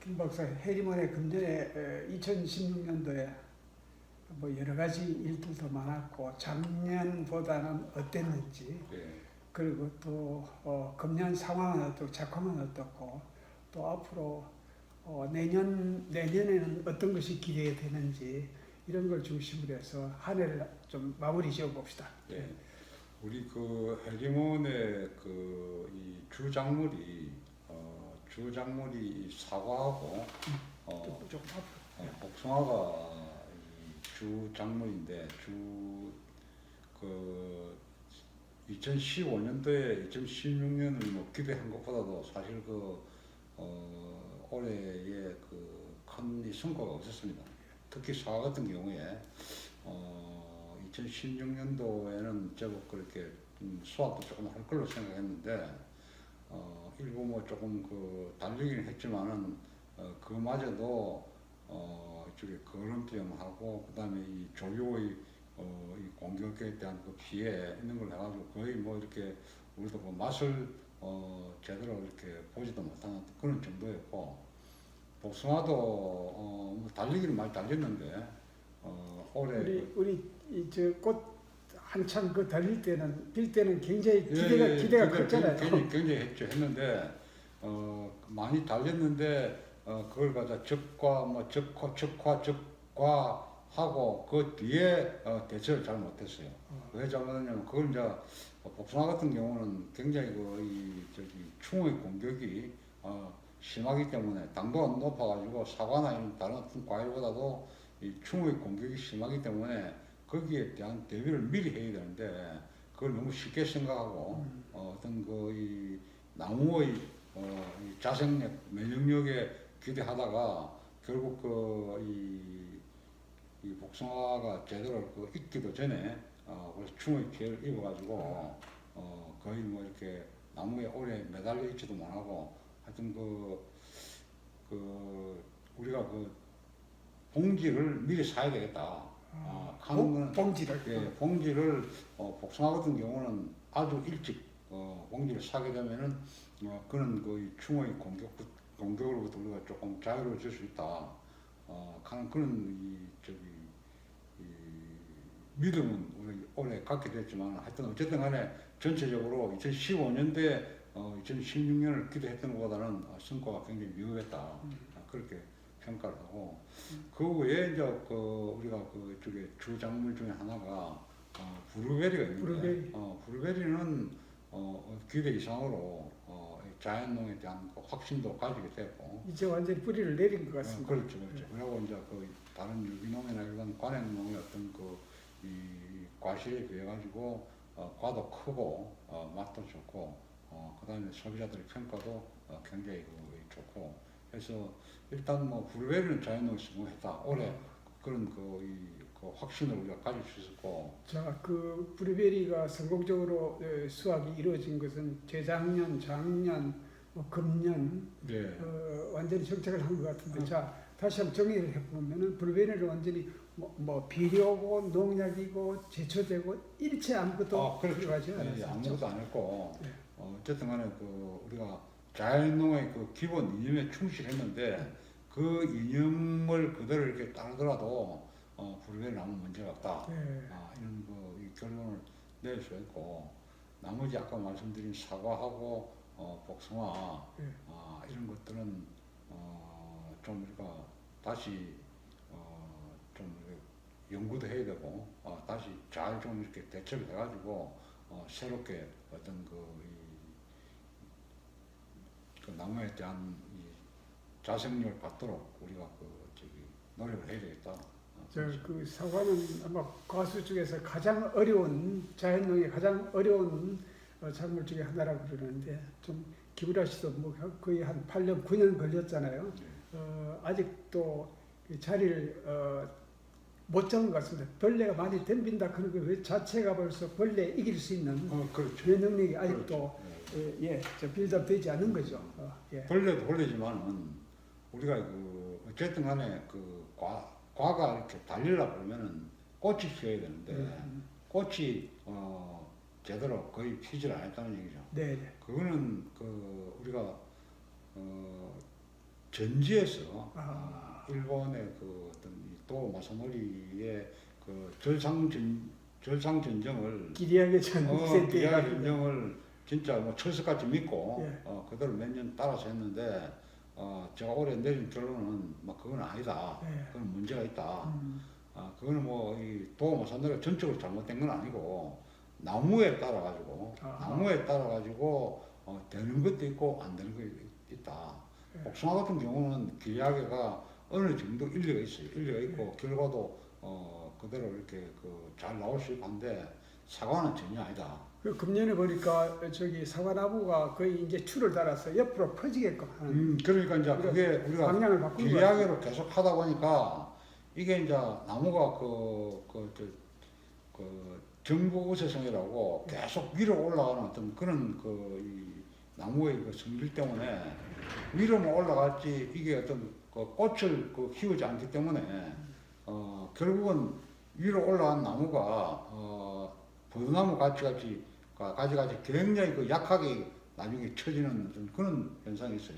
김 박사, 해리몬의 금년에 2016년도에 뭐 여러 가지 일들도 많았고 작년보다는 어땠는지, 네. 그리고 또 금년 상황은 어떻고 작황은 어떻고, 또 앞으로 내년에는 어떤 것이 기대되는지, 이런 걸 중심으로 해서 한 해를 좀 마무리 지어 봅시다. 네. 우리 그 헬리몬의 그 이 주작물이 사과하고 조금 앞으로. 복숭아가 이 주작물인데 그 2015년도에 2016년을 뭐 기대한 것보다도 사실 올해의 그 큰 성과가 없었습니다. 특히 사과 같은 경우에 2016년도에는 제법 그렇게 수확도 조금 할 걸로 생각했는데 일부 뭐 조금 그 달리기는 했지만은 그마저도 이쪽에 거름병하고 그다음에 이 조류의 이 공격에 대한 그 피해 있는 걸 해가지고 거의 뭐 이렇게 우리도 그 맛을 제대로 이렇게 보지도 못하는 그런 정도였고, 복숭아도 뭐 달리기는 많이 달렸는데 올해 우리 저꽃 한참 그 달릴 때는 필 때는 굉장히 예, 기대가 컸잖아요. 굉장히 했는데 많이 달렸는데 그걸 갖다 적과 하고 그 뒤에 대처를 잘 못했어요. 왜 잘못했냐면 그걸 이제 복숭아 같은 경우는 굉장히 충의 공격이 심하기 때문에 당도가 높아가지고 사과나 이런 다른 어떤 과일보다도 이 충의 공격이 심하기 때문에 거기에 대한 대비를 미리 해야 되는데 그걸 너무 쉽게 생각하고 어떤 이 나무의 이 자생력, 면역력에 기대하다가 결국 이 복숭아가 제대로 익기도 전에 그래서 충의 피해를 입어가지고 거의 뭐 이렇게 나무에 오래 매달려 있지도 못하고 하여튼 우리가 봉지를 미리 사야 되겠다. 하는 거는 봉지를. 예, 봉지를 복숭아 같은 경우는 아주 일찍 봉지를 사게 되면은 그는 이 충의 공격으로부터 우리가 조금 자유로워질 수 있다. 하는 그런 이 믿음은 우리 올해 갖게 됐지만 하여튼 어쨌든 간에 전체적으로 2015년대 2016년을 기대했던 것보다는 성과가 굉장히 미흡했다. 그렇게 평가를 하고, 그 외에 이제 우리가 그쪽에 주작물 중에 하나가 브루베리가 있는데 브루베리는 기대 이상으로 자연농에 대한 확신도 가지게 됐고 이제 완전히 뿌리를 내린 것 같습니다. 그렇죠. 그리고 이제 다른 유기농이나 이런 관행농의 어떤 이 과실에 비해 가지고 과도 크고 맛도 좋고 그다음에 소비자들의 평가도 굉장히 좋고 해서 일단 뭐 브루베리는 자연농에 성공했다. 올해 그런 확신을 우리가 가질 수 있었고. 자, 그 브루베리가 성공적으로 수확이 이루어진 것은 재작년, 작년, 뭐 금년 네. 완전히 정착을 한 것 같은데, 자, 다시 한번 정리를 해보면은 브루베리를 완전히 뭐 비료고 농약이고 제초되고 일체 아무것도 그렇죠. 들어가지 네, 않았죠. 아무것도 안 했고 네. 어쨌든 간에 우리가 자연농의 기본 이념에 충실했는데 그 이념을 그대로 이렇게 따르더라도 브루베리는 아무 문제가 없다. 네. 이런 이 결론을 낼 수 있고, 나머지 아까 말씀드린 사과하고 복숭아 네. 이런 것들은 좀 우리가 다시 좀 연구도 해야 되고 다시 잘 좀 이렇게 대처를 해가지고 새롭게 어떤 그 나무에 대한 이 자생력을 갖도록 우리가 노력을 해야 되겠다. 그 사과는 아마 과수 중에서 가장 어려운, 자연농의 가장 어려운 작물 중에 하나라고 그러는데, 좀 김우라 씨도 뭐 거의 한 8년, 9년 걸렸잖아요. 아직도 그 자리를 못 잡은 것 같습니다. 벌레가 많이 덤빈다 그런 거 자체가 벌써 벌레 이길 수 있는 그렇죠. 면역력이 아직도 그렇죠. 빌드업 되지 않은 거죠. 벌레도 벌레지만은 우리가 어쨌든 간에 과가 이렇게 달리려 그러면은 꽃이 피어야 되는데 꽃이 제대로 거의 피질 않았다는 얘기죠. 네. 그거는 우리가 전지에서 아. 일본의 그 어떤 도 마사노리의 그 절상전정을 기리하게 전 기세 때 기아 전정을 진짜 뭐 철석같이 믿고 예. 그대로 몇 년 따라서 했는데 제가 올해 내린 결론은 뭐 그건 아니다. 예. 그건 문제가 있다. 그거는 뭐 이 도마산도가 전적으로 잘못된 건 아니고 나무에 따라 가지고 되는 것도 있고 안 되는 것도 있다. 예. 복숭아 같은 경우는 기리하게가 어느 정도 일리가 있어요. 일리가 있고 결과도 그대로 이렇게 잘 나올 수 있는데 사과는 전혀 아니다. 그 금년에 보니까 저기 사과나무가 거의 이제 추를 달아서 옆으로 퍼지게끔 하는 그러니까 이제 그게 우리가 방향을 바꾼 거예요. 기리하게로 계속 하다 보니까 이게 이제 나무가 정부 우세성이라고 계속 위로 올라가는 어떤 그런 이 나무의 그 성질 때문에 위로만 올라갈지 이게 어떤 꽃을 키우지 않기 때문에 결국은 위로 올라간 나무가 버드나무 가지같이 굉장히 약하게 나중에 처지는 그런 현상이 있어요.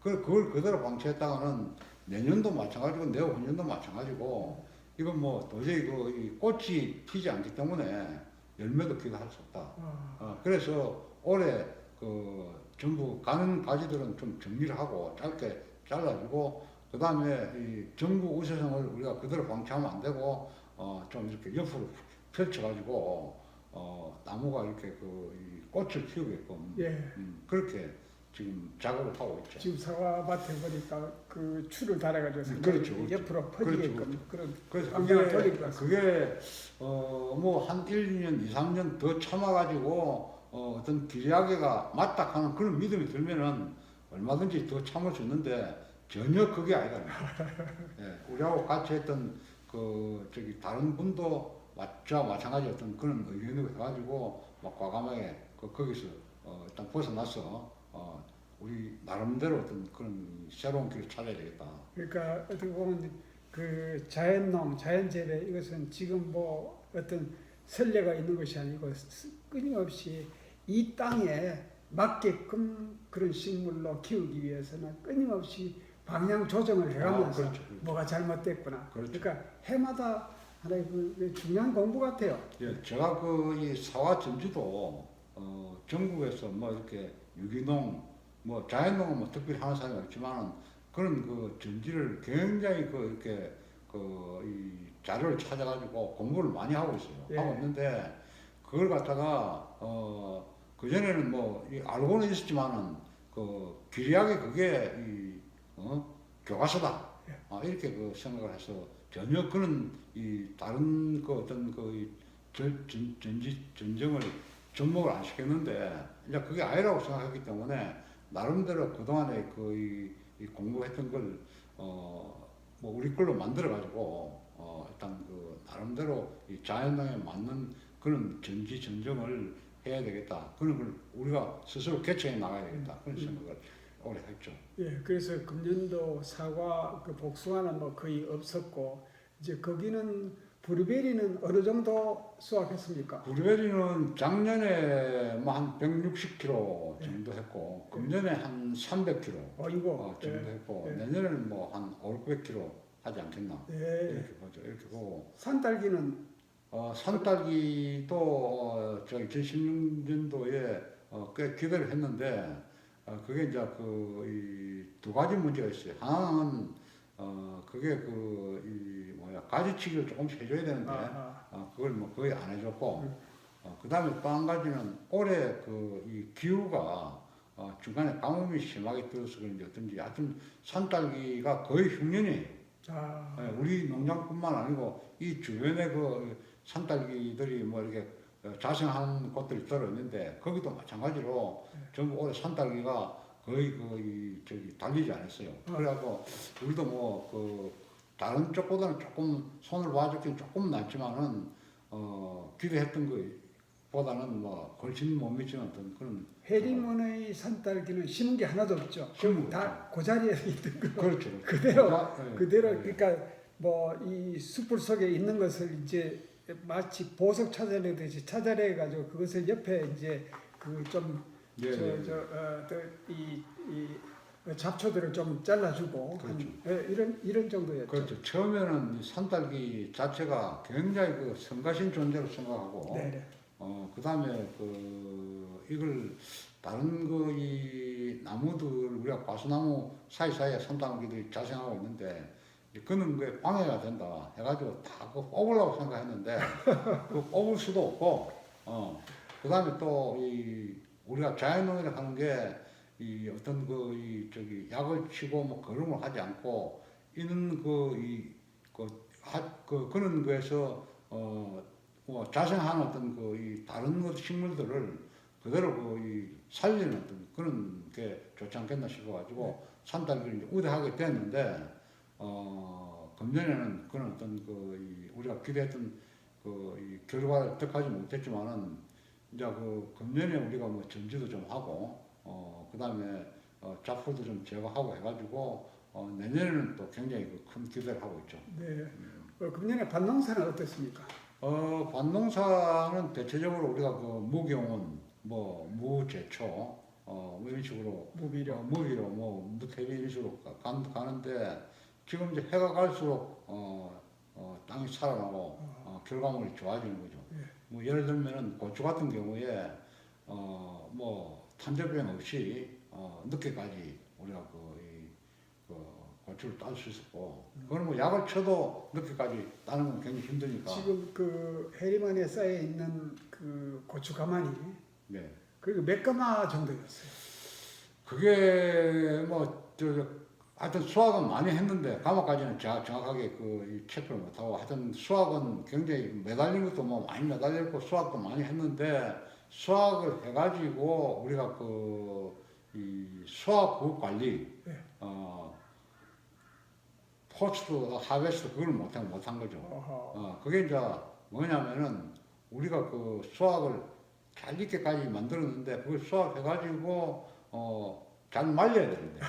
그걸 그대로 방치했다가는 내년도 마찬가지고 내후년도 마찬가지고 이건 뭐 도저히 이 꽃이 피지 않기 때문에 열매도 기대할 수 없다. 그래서 올해 전부 가는 가지들은 좀 정리를 하고 짧게 잘라주고 그 다음에 이 정부 우세성을 우리가 그대로 방치하면 안 되고 좀 이렇게 옆으로 펼쳐가지고 나무가 이렇게 이 꽃을 피우게끔 예. 그렇게 지금 작업을 하고 있죠. 지금 사과밭에 보니까 그 추를 달아가지고 그렇죠. 옆으로 퍼지게끔 그런 그래서 방향을 돌릴 것 같습니다. 그게 뭐 한 1, 2년, 2, 3년 더 참아가지고 어떤 기리하게가 맞다 하는 그런 믿음이 들면은 얼마든지 더 참을 수 있는데 전혀 그게 아니다. 예, 우리하고 같이 했던 다른 분도 마찬가지 어떤 그런 의견을 해가지고 막 과감하게 거기서 일단 벗어나서 우리 나름대로 어떤 그런 새로운 길을 찾아야 되겠다. 그러니까 어떻게 보면 그 자연농, 자연재배 이것은 지금 뭐 어떤 선례가 있는 것이 아니고 끊임없이 이 땅에 맞게끔 그런 식물로 키우기 위해서는 끊임없이 방향 조정을 해가면서 그렇죠. 뭐가 잘못됐구나. 그렇죠. 그러니까 해마다 하나의 그 중요한 공부 같아요. 예, 제가 이 사과 전지도 전국에서 뭐 이렇게 유기농, 뭐 자연농은 뭐 특별히 하는 사람이 없지만 그런 전지를 굉장히 이렇게 이 자료를 찾아가지고 공부를 많이 하고 있어요. 예. 하고 있는데 그걸 갖다가 그 전에는 뭐 알고는 있었지만은 기리하게 그게 교과서다. 이렇게 생각을 해서 전혀 그런 다른 어떤 전정을 접목을 안 시켰는데 이제 그게 아니라고 생각했기 때문에 나름대로 그동안에 이 공부했던 걸 뭐 우리 걸로 만들어 가지고 일단 나름대로 이 자연당에 맞는 그런 전정을 해야 되겠다. 그런 걸 우리가 스스로 개척해 나가야 되겠다. 그런 생각을 오래 했죠. 예, 그래서 금년도 사과, 복숭아는 뭐 거의 없었고 이제 거기는 블루베리는 어느 정도 수확했습니까? 블루베리는 작년에 뭐 한 160kg 정도 했고 금년에 한 300kg 이거 정도 했고 예. 내년에는 뭐 한 500kg 하지 않겠나 예. 이렇게 보죠. 이렇게 보고 산딸기는 산딸기도 저기 2016년도에 꽤 기대를 했는데 그게 이제 이 두 가지 문제가 있어요. 하나는 그게 가지치기를 조금씩 해줘야 되는데 그걸 뭐 거의 안 해줬고 그 다음에 또 한 가지는 올해 이 기후가 중간에 가뭄이 심하게 들어서 그런지 어떤지 하여튼 산딸기가 거의 흉년이에요. 우리 농장뿐만 아니고 이 주변에 산딸기들이 뭐 이렇게 자생하는 곳들이 들어있는데 거기도 마찬가지로 전부 올해 산딸기가 거의 달리지 않았어요. 그래갖고 우리도 뭐 다른 쪽보다는 조금 손을 봐주긴 조금 낫지만은 기대했던 것보다는 뭐 훨씬 못 미치는 어떤 그런 해리문의 산딸기는 심은 게 하나도 없죠. 다 그 자리에 있던 거. 그렇죠. 그대로 그러니까 뭐 이 숲을 속에 있는 것을 이제 마치 보석 찾아내듯이 찾아내 가지고 그것을 옆에 이제 잡초들을 좀 잘라주고 그렇죠. 이런 정도였죠. 그렇죠. 처음에는 이 산딸기 자체가 굉장히 그 성가신 존재로 생각하고, 네네. 그다음에 이걸 다른 이 나무들 우리가 과수나무 사이사이에 산딸기들이 자생하고 있는데 그는 그 방해가 된다 해가지고 다 그 뽑으려고 생각했는데 그 뽑을 수도 없고, 그다음에 또 이 우리가 자연농이라 하는 게 이 어떤 약을 치고 뭐 거름을 하지 않고 있는 그런 거에서 뭐 자생하는 어떤 이 다른 식물들을 그대로 이 살리는 어떤 그런 게 좋지 않겠나 싶어가지고 산딸기를 이제 우대하게 됐는데 금년에는 그런 어떤 우리가 기대했던 이 결과를 득하지 못했지만은 이제 금년에 우리가 뭐 전지도 좀 하고 그다음에 잡초도 좀 제거하고 해가지고 내년에는 또 굉장히 큰 기대를 하고 있죠. 네. 금년에 밭농사는 어떻습니까? 밭농사는 대체적으로 우리가 무경운, 뭐 무제초, 뭐 이런 식으로 무비료. 무기로 뭐 무태비 이런 식으로 가는데 지금 이제 해가 갈수록 땅이 살아나고 결과물이 좋아지는 거죠. 예. 뭐 예를 들면은 고추 같은 경우에 뭐 탄저병 없이 늦게까지 우리가 고추를 딸 수 있었고, 그건 뭐 약을 쳐도 늦게까지 따는 건 굉장히 힘드니까. 지금 그 해리만에 쌓여 있는 그 고추 가마니 네. 그리고 몇 가마 정도였어요. 그게 하여튼 수확은 많이 했는데 가마까지는 제가 정확하게 이 체크를 못하고, 하여튼 수확은 굉장히 매달린 것도 뭐 많이 매달렸고 수확도 많이 했는데, 수확을 해가지고 우리가 이 수확 관리, 네. 포스트 하베스트 그걸 못한 거죠. 그게 이제 뭐냐면은 우리가 수확을 잘 익게까지 만들었는데 그걸 수확해가지고 잘 말려야 되는데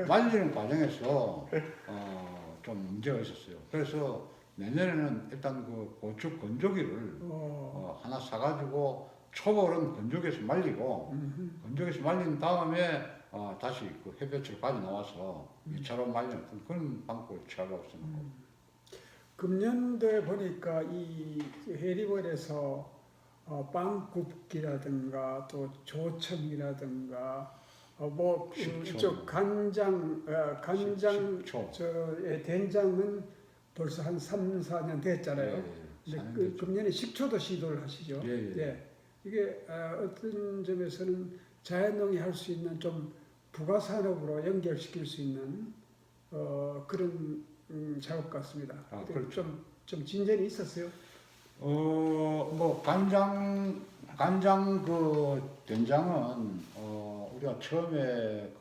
말리는 과정에서 좀 문제가 있었어요. 그래서 내년에는 일단 고추 건조기를 하나 사가지고 초벌은 건조기에서 말리고 건조기에서 말린 다음에 다시 햇볕을 가져 나와서 2차로 말리는 그런 방법을 취하려고 생각합니다. 금년도에 보니까 이 해리벌에서 빵 굽기라든가 또 조청이라든가 식초. 이쪽 간장 식초. 된장은 벌써 한 3, 4년 됐잖아요. 근데 금년에 식초도 시도를 하시죠. 예. 이게 어떤 점에서는 자연농이 할 수 있는 좀 부가산업으로 연결시킬 수 있는 그런 작업 같습니다. 그렇죠. 좀 진전이 있었어요. 뭐 간장 된장은 우리가 처음에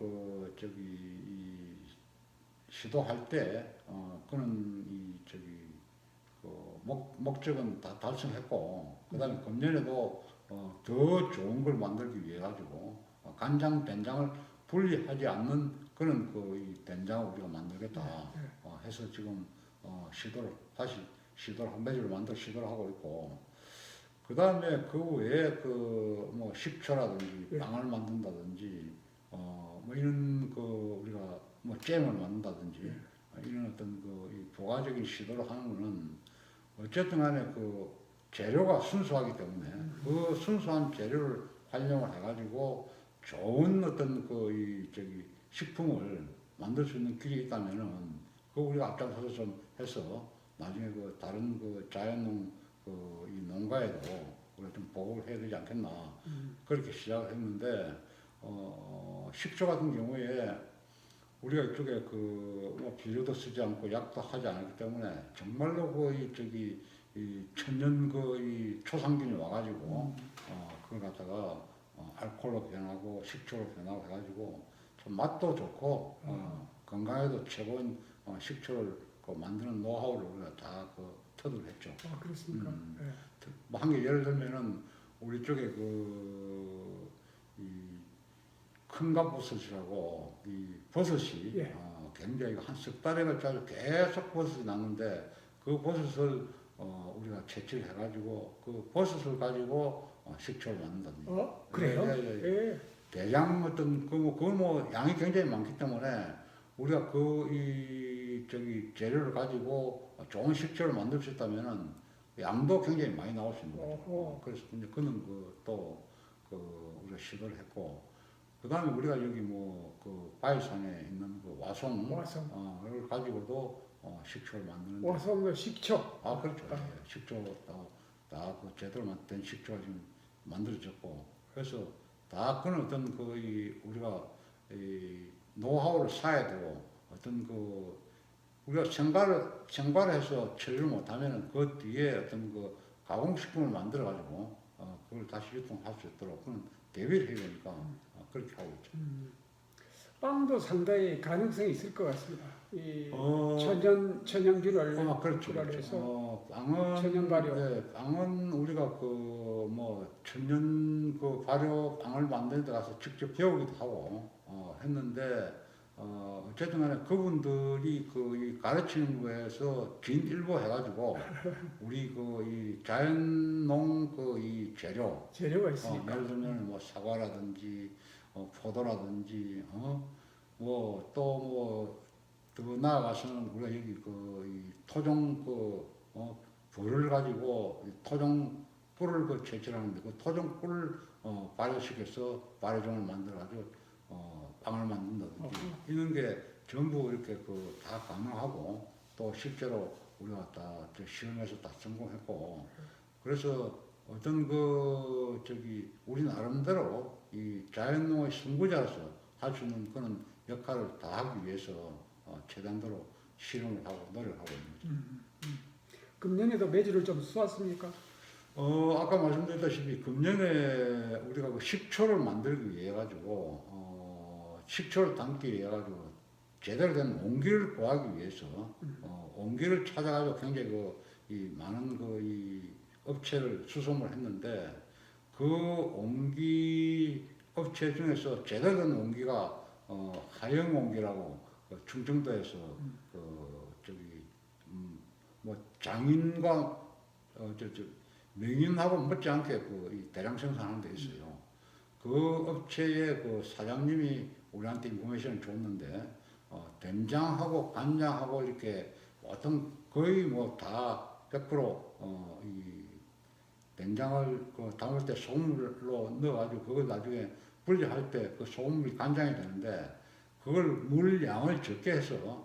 시도할 때 그는 목적은 다 달성했고, 그다음에 금년에도 더 좋은 걸 만들기 위해 가지고 간장 된장을 분리하지 않는 그런 이 된장을 우리가 만들겠다 해서 지금 다시 시도를 한 매주를 만들 시도를 하고 있고, 그 다음에 그 외에 뭐 식초라든지 빵을 만든다든지 뭐 이런 우리가 뭐 잼을 만든다든지 이런 어떤 이 부가적인 시도를 하는 거는 어쨌든 간에 재료가 순수하기 때문에 그 순수한 재료를 활용을 해가지고 좋은 어떤 식품을 만들 수 있는 길이 있다면은 우리가 앞장서서 좀 해서 나중에 다른 자연농 이 농가에도 우리가 좀 보호를 해야 되지 않겠나 그렇게 시작을 했는데, 식초 같은 경우에 우리가 이쪽에 뭐 비료도 쓰지 않고 약도 하지 않기 때문에 정말로 이 천연 이 초상균이 와가지고 그걸 갖다가 알코올로 변하고 식초로 변하고 해가지고 좀 맛도 좋고 건강에도 최고인 식초를 만드는 노하우를 우리가 다 터득을 했죠. 그렇습니까? 네. 뭐 한 개 예를 들면은 우리 쪽에 이 큰갑버섯이라고 이 버섯이 굉장히 한 석 달에 걸쳐 계속 버섯이 났는데 그 버섯을 우리가 채취를 해가지고 그 버섯을 가지고 식초를 만든다든지. 그래요? 예. 대량 어떤 그건 뭐 양이 굉장히 많기 때문에 우리가 그 이 저기 재료를 가지고 좋은 식초를 만들 수 있다면은 양도 굉장히 많이 나올 수 있는 거죠. 어허. 그래서 이제 그는 그또그 우리가 시도를 했고 그다음에 우리가 여기 뭐 그 바위산에 있는 그 와송 와송. 을 가지고도 식초를 만드는데 와송도 식초. 그렇죠. 아. 예, 식초 다그 제대로 된 식초가 지금 만들어졌고 그래서 다 그런 어떤 우리가 이 노하우를 쌓아야 되고 어떤 우리가 생과를 해서 처리를 못하면은 그 뒤에 어떤 그 가공식품을 만들어 가지고 그걸 다시 유통할 수 있도록 그런 대비를 해야 되니까 그렇게 하고 있죠. 빵도 상당히 가능성이 있을 것 같습니다. 이 어, 천연균을 그렇죠. 출하해서 빵은 천연 발효. 네, 빵은 우리가 그 뭐 천연 그 발효 빵을 만드는 데 가서 직접 배우기도 하고 했는데 어쨌든 간에 그분들이 이 가르치는 거에서 진일보 해가지고 우리 이 자연농 이 재료가 있으니까. 예를 들면 뭐 사과라든지 포도라든지 뭐 또 뭐 더 나아가서는 우리가 여기 이 토종 뿔을 가지고 이 토종 뿔을 채취하는데 그 토종 뿔을 발효시켜서 발효종을 만들어 가지고 빵을 만든다든지 이런 게 전부 이렇게 다 가능하고 또 실제로 우리가 다 시험에서 다 성공했고 그래서 어떤 우리 나름대로 이 자연농의 선구자로서 할 수 있는 그런 역할을 다 하기 위해서 최단도로 실험을 하고 노력하고 있는 거죠. 금년에도 매주를 좀 쏘았습니까? 아까 말씀드렸다시피 금년에 우리가 그 식초를 만들기 위해 가지고 식초를 담기 위해 가지고 제대로 된 온기를 구하기 위해서 온기를 찾아가지고 굉장히 이 많은 이 업체를 수소문을 했는데 그 온기 업체 중에서 제대로 된 온기가 하영 온기라고 충청도에서 뭐 장인과 명인하고 못지않게 이 대량 생산하는 데 있어요. 그 업체의 그 사장님이 우리한테 인포메이션을 줬는데 된장하고 간장하고 이렇게 어떤 거의 뭐 다 100% 된장을 담을 때 소금물로 넣어가지고 그걸 나중에 분리할 때 그 소금물이 간장이 되는데 그걸 물 양을 적게 해서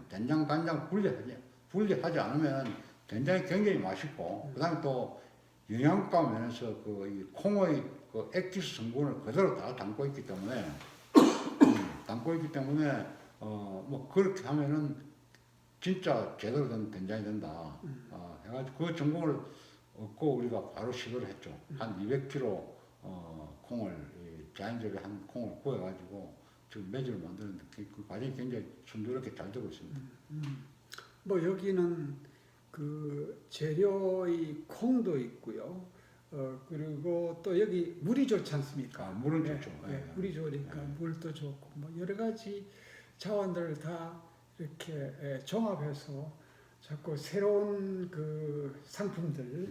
된장 간장 분리하지 않으면 된장이 굉장히 맛있고 그다음에 또 영양가 면에서 이 콩의 액기스 성분을 그대로 다 담고 있기 때문에 뭐 그렇게 하면은 진짜 제대로 된 된장이 된다. 해가지고 그 전공을 얻고 우리가 바로 시도를 했죠. 한 200kg 콩을 자연적인 한 콩을 구해가지고 지금 매주를 만드는데 그 과정이 굉장히 순조롭게 잘 되고 있습니다. 뭐 여기는 그 재료의 콩도 있고요. 그리고 또 여기 물이 좋지 않습니까? 물은 좋죠. 물이 좋으니까 물도 좋고 뭐 여러 가지 자원들을 다 이렇게 종합해서 자꾸 새로운 그 상품들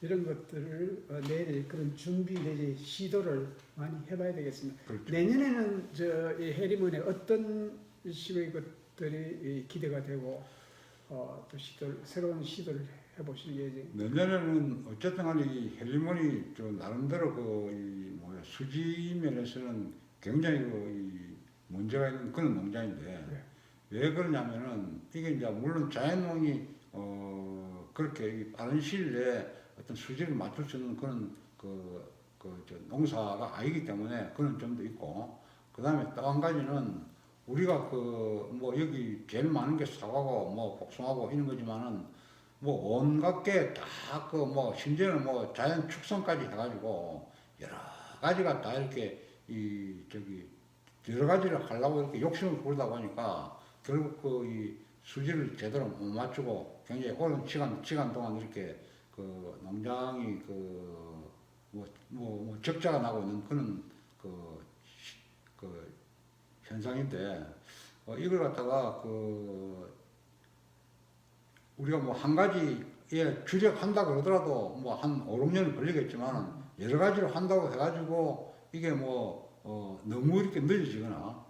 이런 것들을 내릴 그런 준비 내지 시도를 많이 해봐야 되겠습니다. 그렇죠. 내년에는 이 해리문에 어떤 식의 것들이 기대가 되고 또 새로운 시도를 해보실 예정. 내년에는 어쨌든 간에 이 헬리몬이 나름대로 수지 면에서는 굉장히 이 문제가 있는 그런 농장인데 왜 그러냐면은 이게 이제 물론 자연농이 그렇게 빠른 시일 내에 어떤 수지를 맞출 수 있는 그런 농사가 아니기 때문에 그런 점도 있고 그 다음에 또 한 가지는 우리가 뭐 여기 제일 많은 게 사과고 뭐 복숭아고 이런 거지만은 뭐 온갖 게 다 뭐 심지어는 뭐 자연 축성까지 해가지고 여러 가지가 다 이렇게 여러 가지를 하려고 이렇게 욕심을 부리다 보니까 결국 이 수지를 제대로 못 맞추고 굉장히 오랜 시간 동안 이렇게 농장이 뭐 적자가 나고 있는 그런 현상인데 이걸 갖다가 우리가 뭐 한 가지에 주력한다 그러더라도 뭐 한 5, 6년 걸리겠지만 여러 가지를 한다고 해가지고 이게 뭐 너무 이렇게 늦어지거나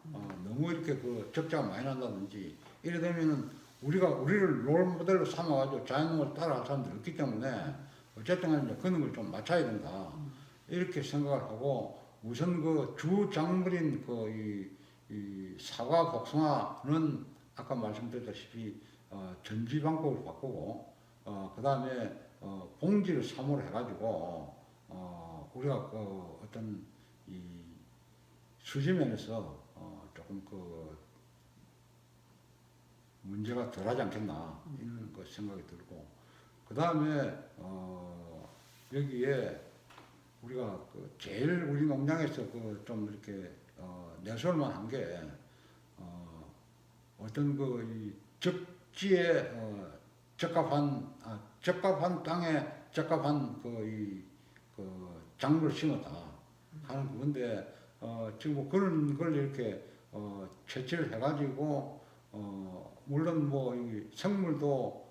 너무 이렇게 그 적자가 많이 난다든지 이래 되면은 우리를 롤 모델로 삼아가지고 자연농을 따라할 사람들이 없기 때문에 어쨌든 간에 이제 그런 걸 좀 맞춰야 된다 이렇게 생각을 하고 우선 그 주 작물인 이 사과 복숭아는 아까 말씀드렸다시피 전지 방법을 바꾸고 그 다음에 봉지를 3호로 해가지고 우리가 그 어떤 이 수지면에서 조금 그 문제가 덜하지 않겠나 이런 그 생각이 들고 그 다음에 여기에 우리가 그 제일 우리 농장에서 그 좀 이렇게 내세울만 한 게 어떤 그 이 적지에 적합한 땅에 적합한 그 작물을 심었다 하는 건데 지금 뭐 그런 걸 이렇게 채취를 해가지고 물론 뭐 이 생물도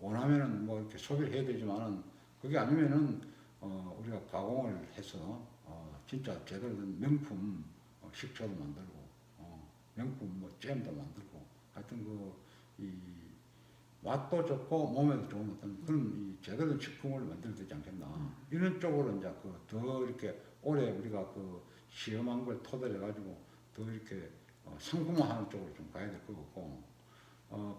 원하면은 뭐 이렇게 소비를 해야 되지만은 그게 아니면은 우리가 가공을 해서 진짜 제대로 된 명품 식초도 만들고 명품 뭐 잼도 만들고 하여튼 이 맛도 좋고 몸에도 좋은 어떤 그런 이 제대로 된 식품을 만들어야 되지 않겠나 이런 쪽으로 이제 더 이렇게 올해 우리가 그 시험한 걸 토대로 해가지고 더 이렇게 상품화하는 쪽으로 좀 가야 될 것 같고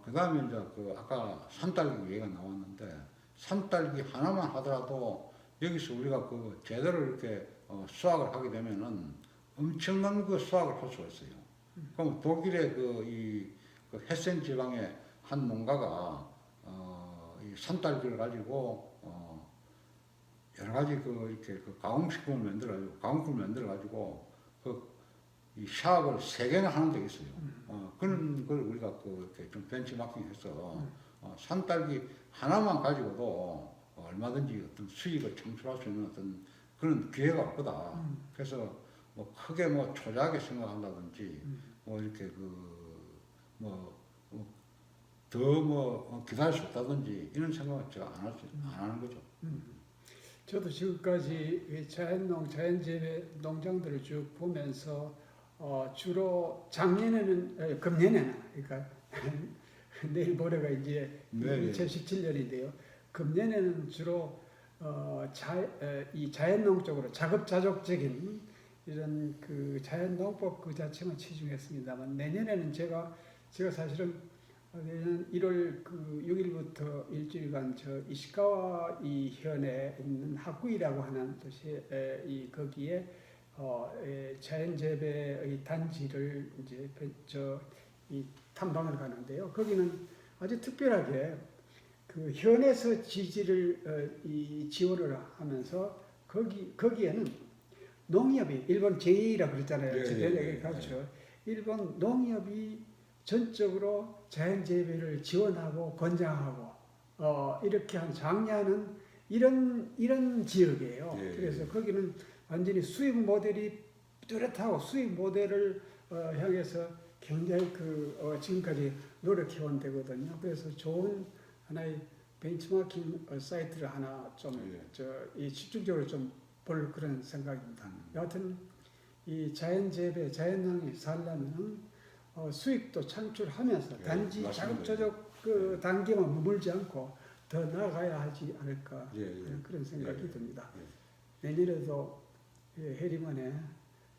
그 다음에 이제 그 아까 산딸기 얘기가 나왔는데 산딸기 하나만 하더라도 여기서 우리가 그 제대로 이렇게 수확을 하게 되면은 엄청난 그 수확을 할 수가 있어요. 그럼 독일의 그 헤센 지방의 한 농가가 이 산딸기를 가지고 여러 가지 이렇게 가공식품을 만들어 가지고 이 샤업을 3개나 하는 데가 있어요. 그런 걸 우리가 이렇게 좀 벤치마킹해서 산딸기 하나만 가지고도 얼마든지 어떤 수익을 창출할 수 있는 어떤 그런 기회가 없거다. 그래서 뭐 크게 뭐 초자하게 생각한다든지 뭐 이렇게 더 기다릴 수 없다든지 이런 생각은 제가 안 하는 거죠. 저도 지금까지 자연농, 자연재배 농장들을 쭉 보면서 주로 작년에는, 금년에는, 그러니까 내일 모레가 이제 네. 2017년인데요. 금년에는 주로 이 자연농 쪽으로 자급자족적인 이런 그 자연농법 그 자체만 치중했습니다만 내년에는 제가 사실은 내년 1월 그 6일부터 일주일간 저 이시카와 이 현에 있는 하쿠이라고 하는 도시에 거기에 자연 재배의 단지를 이제 이 탐방을 가는데요. 거기는 아주 특별하게 그 현에서 이 지원을 하면서 거기에는 농협이 일본 제2라고 그랬잖아요. 제가 가르쳐. 일본 농협이 전적으로 자연 재배를 지원하고 권장하고 이렇게 한 장려하는 이런 지역이에요. 그래서 거기는 완전히 수익 모델이 뚜렷하고 수익 모델을 향해서 굉장히 지금까지 노력해온 데거든요. 그래서 좋은 하나의 벤치마킹 사이트를 하나 이 집중적으로 좀 볼 그런 생각입니다. 여하튼 이 자연 재배, 자연농이 살려면 수익도 창출하면서 단지 자급자족 그 단계만 머물지 않고 더 나아가야 하지 않을까 그런 생각이 듭니다. 내년에도 해리만에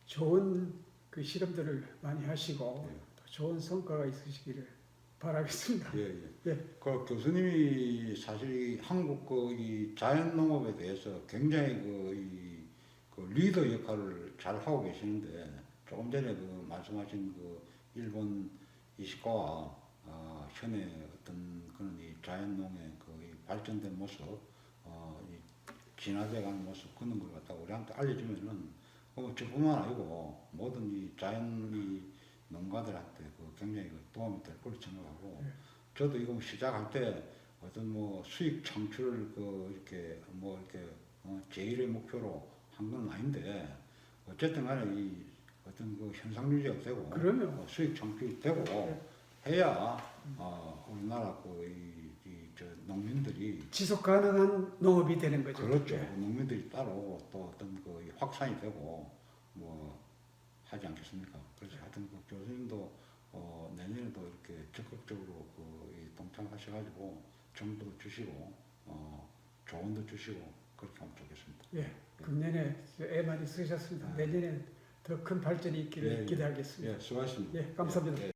좋은 그 실험들을 많이 하시고 좋은 성과가 있으시기를 바라겠습니다. 그 교수님이 사실 한국 이 자연농업에 대해서 굉장히 그 리더 역할을 잘 하고 계시는데 조금 전에 말씀하신 일본 이시카와 현의 어떤 그런 이 자연농의 이 발전된 모습, 진화돼가는 모습 그런 걸 갖다가 우리한테 알려주면은 저뿐만 아니고 모든 이 자연 농가들한테 굉장히 도움이 될 거로 생각하고 저도 이거 시작할 때 어떤 수익 창출을 이렇게 제1의 목표로 한 건 아닌데 어쨌든 간에 이 어떤 현상 유지가 되고 수익 창출이 되고 해야 우리나라 저 농민들이 지속 가능한 농업이 되는 거죠. 그렇죠. 농민들이 따라오고 또 어떤 확산이 되고 않겠습니까? 그래서 하여튼 그 교수님도 내년에도 이렇게 적극적으로 이 동참하셔가지고 정보도 주시고 조언도 주시고 그렇게 하면 좋겠습니다. 예, 금년에 애 많이 쓰셨습니다. 아. 내년에 더 큰 발전이 있기를 예, 예. 기대하겠습니다. 예, 수고하셨습니다. 예, 감사합니다. 예, 예.